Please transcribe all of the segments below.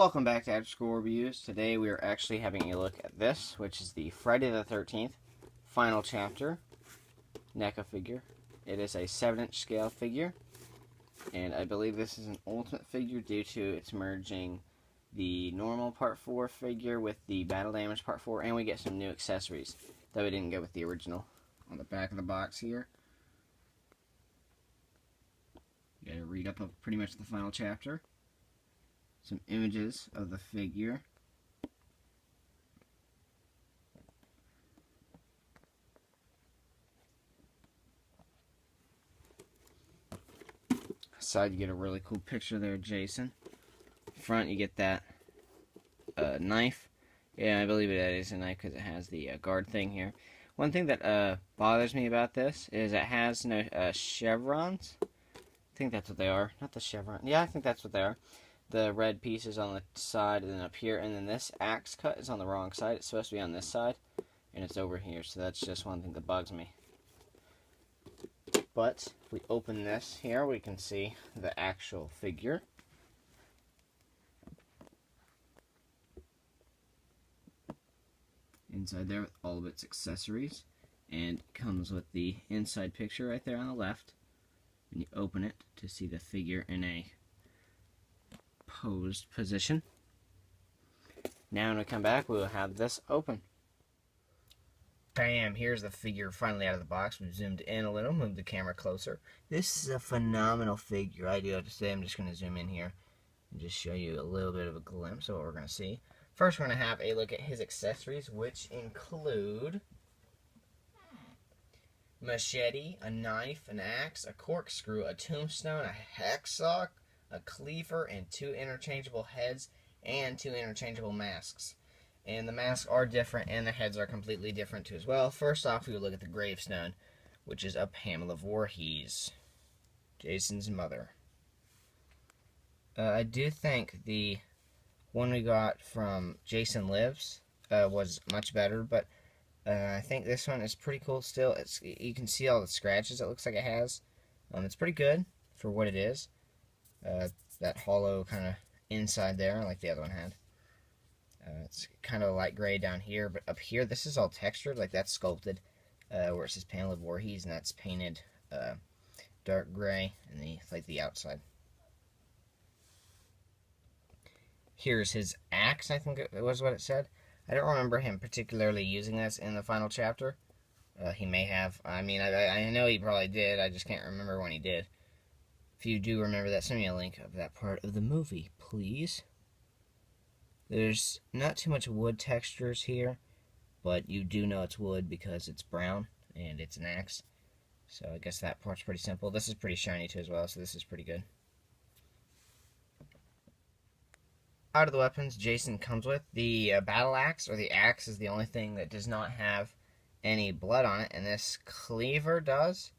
Welcome back to After School Reviews. Today we are actually having a look at this, which is the Friday the 13th final chapter Neca figure. It is a 7-inch scale figure, and I believe this is an ultimate figure due to its merging the normal Part 4 figure with the Battle Damage Part 4, and we get some new accessories that we didn't get with the original. On the back of the box here, you gotta read up on pretty much the final chapter. Some images of the figure. Side, you get a really cool picture there, Jason. Front, you get that knife. Yeah, I believe that is a knife because it has the guard thing here. One thing that bothers me about this is it has no chevrons. I think that's what they are. Not the chevron. Yeah, I think that's what they are. The red pieces on the side and then up here, and then this axe cut is on the wrong side. It's supposed to be on this side, and it's over here, so that's just one thing that bugs me. But if we open this here, we can see the actual figure. Inside there with all of its accessories, and comes with the inside picture right there on the left. And you open it to see the figure in a posed position. Now when we come back, we will have this open. Bam! Here's the figure finally out of the box. We've zoomed in a little, moved the camera closer. This is a phenomenal figure, I do have to say. I'm just going to zoom in here and just show you a little bit of a glimpse of what we're going to see. First, we're going to have a look at his accessories, which include machete, a knife, an axe, a corkscrew, a tombstone, a hacksaw, a cleaver, and 2 interchangeable heads and 2 interchangeable masks. And the masks are different and the heads are completely different too as well. First off, we will look at the gravestone, which is a Pamela Voorhees, Jason's mother. I do think the one we got from Jason Lives was much better, but I think this one is pretty cool still. You can see all the scratches it looks like it has. It's pretty good for what it is. That hollow kind of inside there, like the other one had. It's kind of light gray down here, but up here, this is all textured, like that's sculpted, where it says Pamela Voorhees, and that's painted dark gray in the outside. Here's his axe, I think it was what it said. I don't remember him particularly using this in the final chapter. He may have. I mean, I know he probably did. I just can't remember when he did. If you do remember that, send me a link of that part of the movie, please. There's not too much wood textures here, but you do know it's wood because it's brown and it's an axe. So I guess that part's pretty simple. This is pretty shiny too as well, so this is pretty good. Out of the weapons Jason comes with, the battle axe, or the axe, is the only thing that does not have any blood on it, and this cleaver does.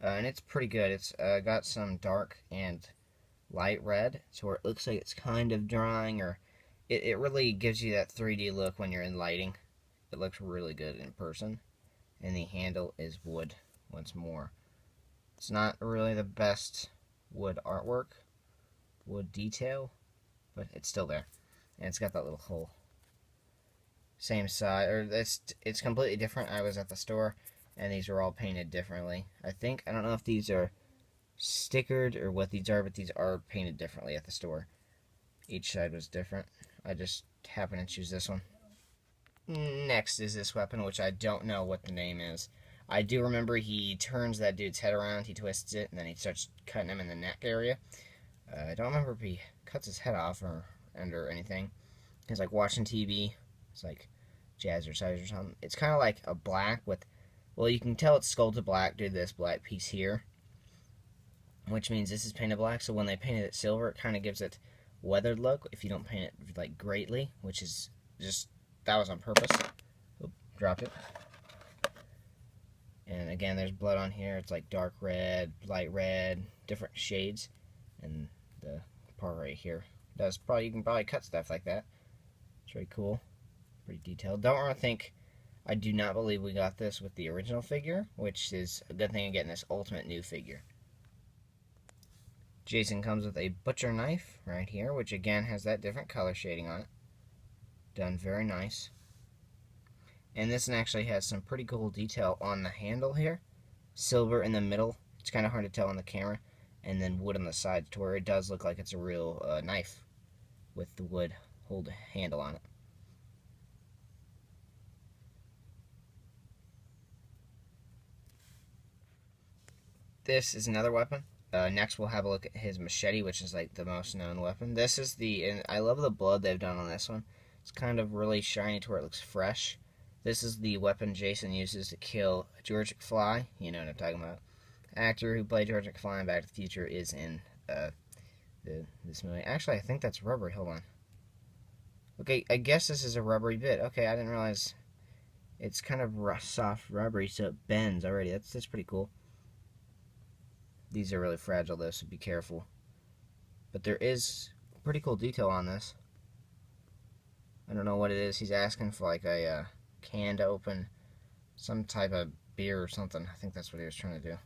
And it's pretty good. It's got some dark and light red, so where it looks like it's kind of drying, or it really gives you that 3D look when you're in lighting. It looks really good in person. And the handle is wood, once more. It's not really the best wood artwork, wood detail, but it's still there. And it's got that little hole. Same size, or it's completely different. I was at the store, and these are all painted differently. I don't know if these are stickered or what these are, but these are painted differently at the store. Each side was different. I just happened to choose this one. Next is this weapon, which I don't know what the name is. I do remember he turns that dude's head around, he twists it, and then he starts cutting him in the neck area. I don't remember if he cuts his head off or anything. It's like watching TV. It's like jazzercise or something. It's kind of like a black with, well, you can tell it's sculpted black due to this black piece here, which means this is painted black. So when they painted it silver, it kind of gives it weathered look if you don't paint it like greatly, which is just, that was on purpose. Oop, dropped it. And again, there's blood on here. It's like dark red, light red, different shades. And the part right here does probably, you can probably cut stuff like that. It's very cool, pretty detailed. I do not believe we got this with the original figure, which is a good thing of getting this ultimate new figure. Jason comes with a butcher knife right here, which again has that different color shading on it. Done very nice. And this one actually has some pretty cool detail on the handle here. Silver in the middle. It's kind of hard to tell on the camera. And then wood on the sides to where it does look like it's a real knife with the wood handle on it. This is another weapon. Next we'll have a look at his machete, which is like the most known weapon. This is and I love the blood they've done on this one. It's kind of really shiny to where it looks fresh. This is the weapon Jason uses to kill George McFly. You know what I'm talking about. Actor who played George McFly in Back to the Future is in this movie. Actually, I think that's rubbery. Hold on. Okay, I guess this is a rubbery bit. Okay, I didn't realize it's kind of soft rubbery, so it bends already. That's pretty cool. These are really fragile though, so be careful. But there is pretty cool detail on this. I don't know what it is. He's asking for like a can to open some type of beer or something. I think that's what he was trying to do.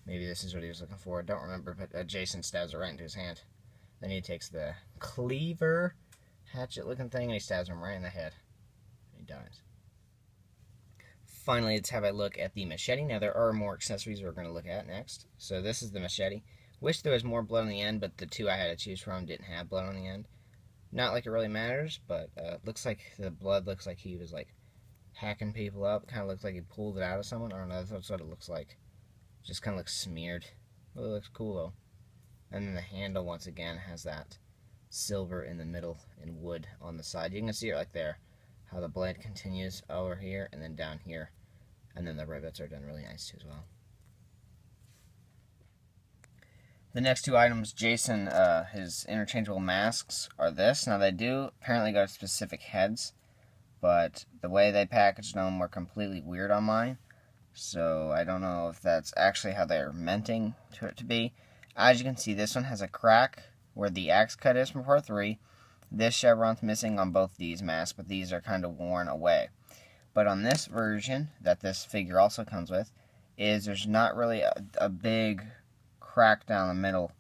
Maybe this is what he was looking for. I don't remember, but Jason stabs it right into his hand. Then he takes the cleaver, hatchet-looking thing, and he stabs him right in the head. He dies. Finally, let's have a look at the machete. Now, there are more accessories we're going to look at next. So this is the machete. Wish there was more blood on the end, but the two I had to choose from didn't have blood on the end. Not like it really matters, but looks like the blood looks like he was like hacking people up. Kind of looks like he pulled it out of someone. I don't know, that's what it looks like. Just kind of looks smeared. Really looks cool though. And then the handle once again has that silver in the middle and wood on the side. You can see it right there. How the blade continues over here and then down here. And then the rivets are done really nice too as well. The next two items, Jason, his interchangeable masks are this. Now they do apparently go to specific heads, but the way they packaged them were completely weird on mine. So I don't know if that's actually how they're meanting to it to be. As you can see, this one has a crack where the axe cut is from part 3. This chevron's missing on both these masks, but these are kind of worn away. But on this version, that this figure also comes with, there's not really a big crack down the middle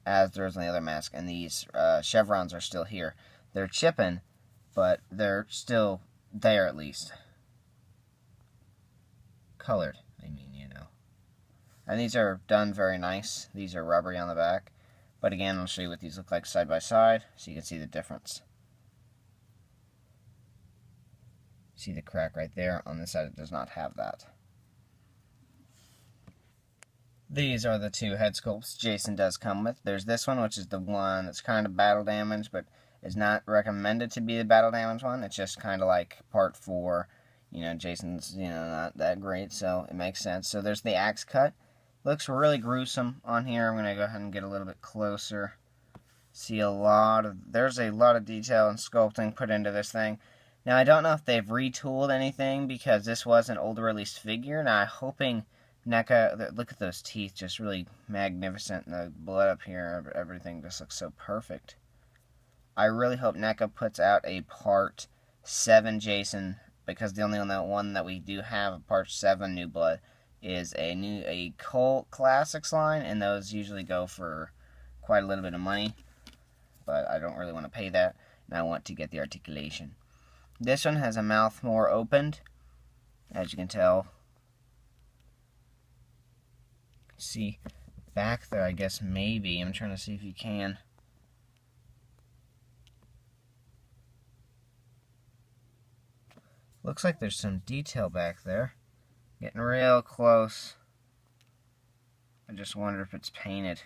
as there is on the other mask, and these chevrons are still here. They're chipping, but they're still there at least. Colored, I mean, you know. And these are done very nice. These are rubbery on the back. But again, I'll show you what these look like side by side, so you can see the difference. See the crack right there? On this side, it does not have that. These are the two head sculpts Jason does come with. There's this one, which is the one that's kind of battle damaged, but is not recommended to be the battle damage one. It's just kind of like part 4. You know, Jason's, not that great, so it makes sense. So there's the axe cut. Looks really gruesome on here. I'm going to go ahead and get a little bit closer. See there's a lot of detail and sculpting put into this thing. Now, I don't know if they've retooled anything because this was an older release figure. Now, I'm hoping Neca, look at those teeth, just really magnificent. And the blood up here, everything just looks so perfect. I really hope Neca puts out a part 7 Jason, because the only one that we do have, a part 7 New Blood, is a Cult Classics line, and those usually go for quite a little bit of money, but I don't really want to pay that, and I want to get the Articulation. This one has a mouth more opened, as you can tell. See, back there, I guess maybe, I'm trying to see if you can. Looks like there's some detail back there. Getting real close. I just wonder if it's painted.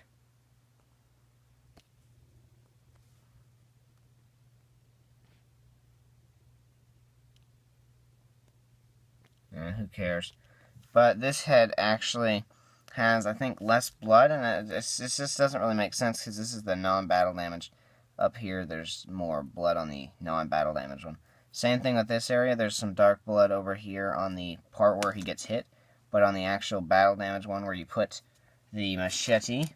Who cares? But this head actually has, I think, less blood, and this just doesn't really make sense because this is the non-battle damage. Up here, there's more blood on the non-battle damage one. Same thing with this area. There's some dark blood over here on the part where he gets hit. But on the actual battle damage one where you put the machete,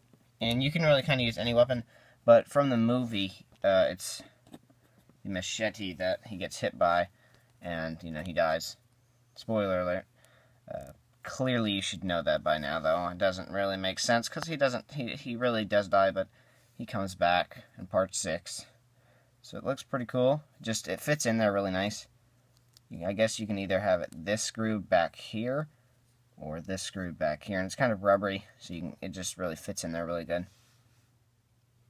and you can really kind of use any weapon, but from the movie, it's the machete that he gets hit by, and, he dies. Spoiler alert. Clearly you should know that by now, though. It doesn't really make sense, because he really does die, but he comes back in part 6. So it looks pretty cool. It fits in there really nice. I guess you can either have it this screw back here, or this screw back here, and it's kind of rubbery, so it just really fits in there really good.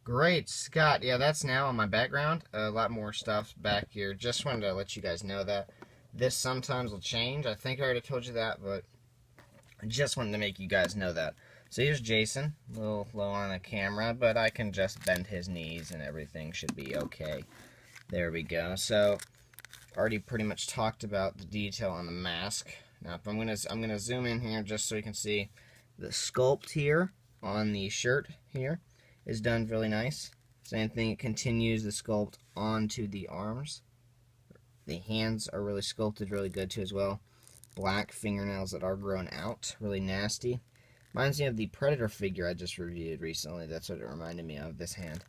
Great, Scott. Yeah, that's now on my background. A lot more stuff back here. Just wanted to let you guys know that. This sometimes will change. I think I already told you that, but I just wanted to make you guys know that. So here's Jason, a little low on the camera, but I can just bend his knees and everything should be okay. There we go. So, already pretty much talked about the detail on the mask. Now, if I'm gonna zoom in here just so you can see the sculpt here on the shirt here is done really nice. Same thing, it continues the sculpt onto the arms. The hands are really sculpted really good too as well. Black fingernails that are grown out, really nasty. Reminds me of the Predator figure I just reviewed recently. That's what it reminded me of, this hand.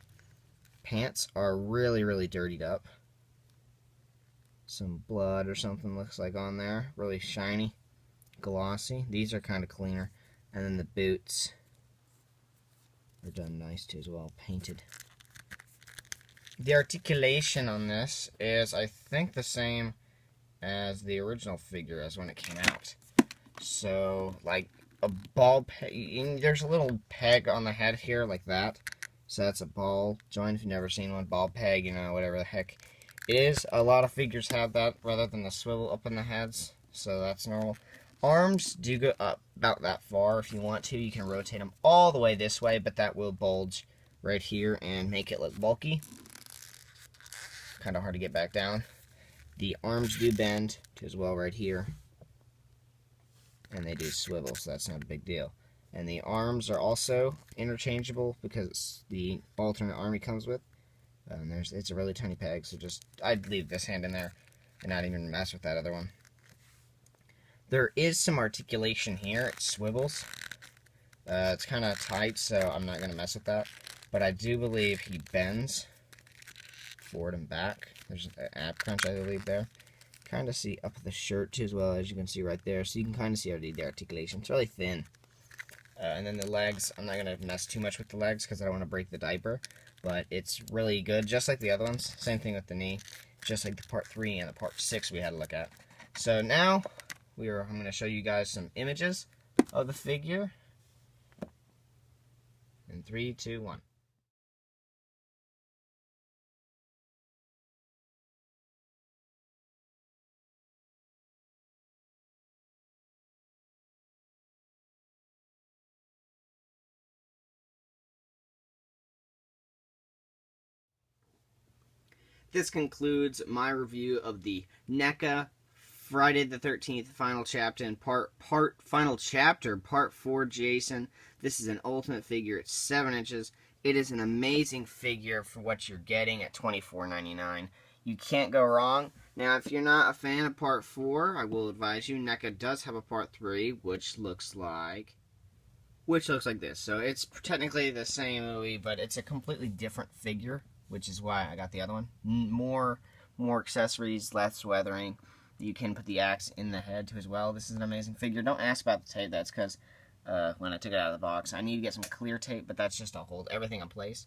Pants are really, really dirtied up. Some blood or something looks like on there. Really shiny, glossy. These are kind of cleaner. And then the boots are done nice too as well, painted. The articulation on this is, I think, the same as the original figure as when it came out. So, like a ball peg, there's a little peg on the head here like that. So that's a ball joint. If you've never seen one, ball peg, you know, whatever the heck it is. A lot of figures have that rather than the swivel up in the heads. So that's normal. Arms do go up about that far. If you want to, you can rotate them all the way this way, but that will bulge right here and make it look bulky. Kind of hard to get back down. The arms do bend too as well right here. And they do swivel, so that's not a big deal. And the arms are also interchangeable because it's the alternate arm he comes with. It's a really tiny peg, so I'd leave this hand in there and not even mess with that other one. There is some articulation here. It swivels. It's kind of tight, so I'm not going to mess with that. But I do believe he bends forward and back. There's an ab crunch, I believe, there. Kind of see up the shirt, too, as well, as you can see right there. So you can kind of see already the articulation. It's really thin. And then the legs, I'm not going to mess too much with the legs because I don't want to break the diaper. But it's really good, just like the other ones. Same thing with the knee. Just like the part 3 and the part 6 we had to look at. So now, I'm going to show you guys some images of the figure. In 3, 2, 1. This concludes my review of the Neca Friday the 13th final chapter and part 4 Jason. This is an ultimate figure. It's 7 inches. It is an amazing figure for what you're getting at $24.99. You can't go wrong. Now, if you're not a fan of part 4, I will advise you, Neca does have a part 3, which looks like this. So it's technically the same movie, but it's a completely different figure, which is why I got the other one. More accessories, less weathering. You can put the axe in the head too as well. This is an amazing figure. Don't ask about the tape. That's because when I took it out of the box, I need to get some clear tape, but that's just to hold everything in place.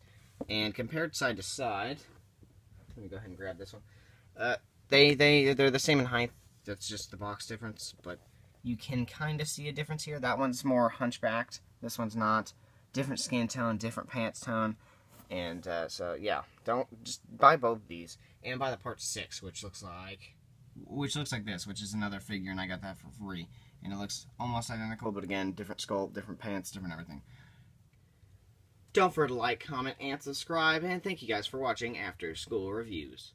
And compared side to side, let me go ahead and grab this one. They're the same in height. That's just the box difference, but you can kind of see a difference here. That one's more hunchbacked. This one's not. Different skin tone, different pants tone. And so yeah, just buy both of these and buy the part 6, which looks like this, which is another figure, and I got that for free. And it looks almost identical, but again, different sculpt, different pants, different everything. Don't forget to like, comment, and subscribe, and thank you guys for watching After School Reviews.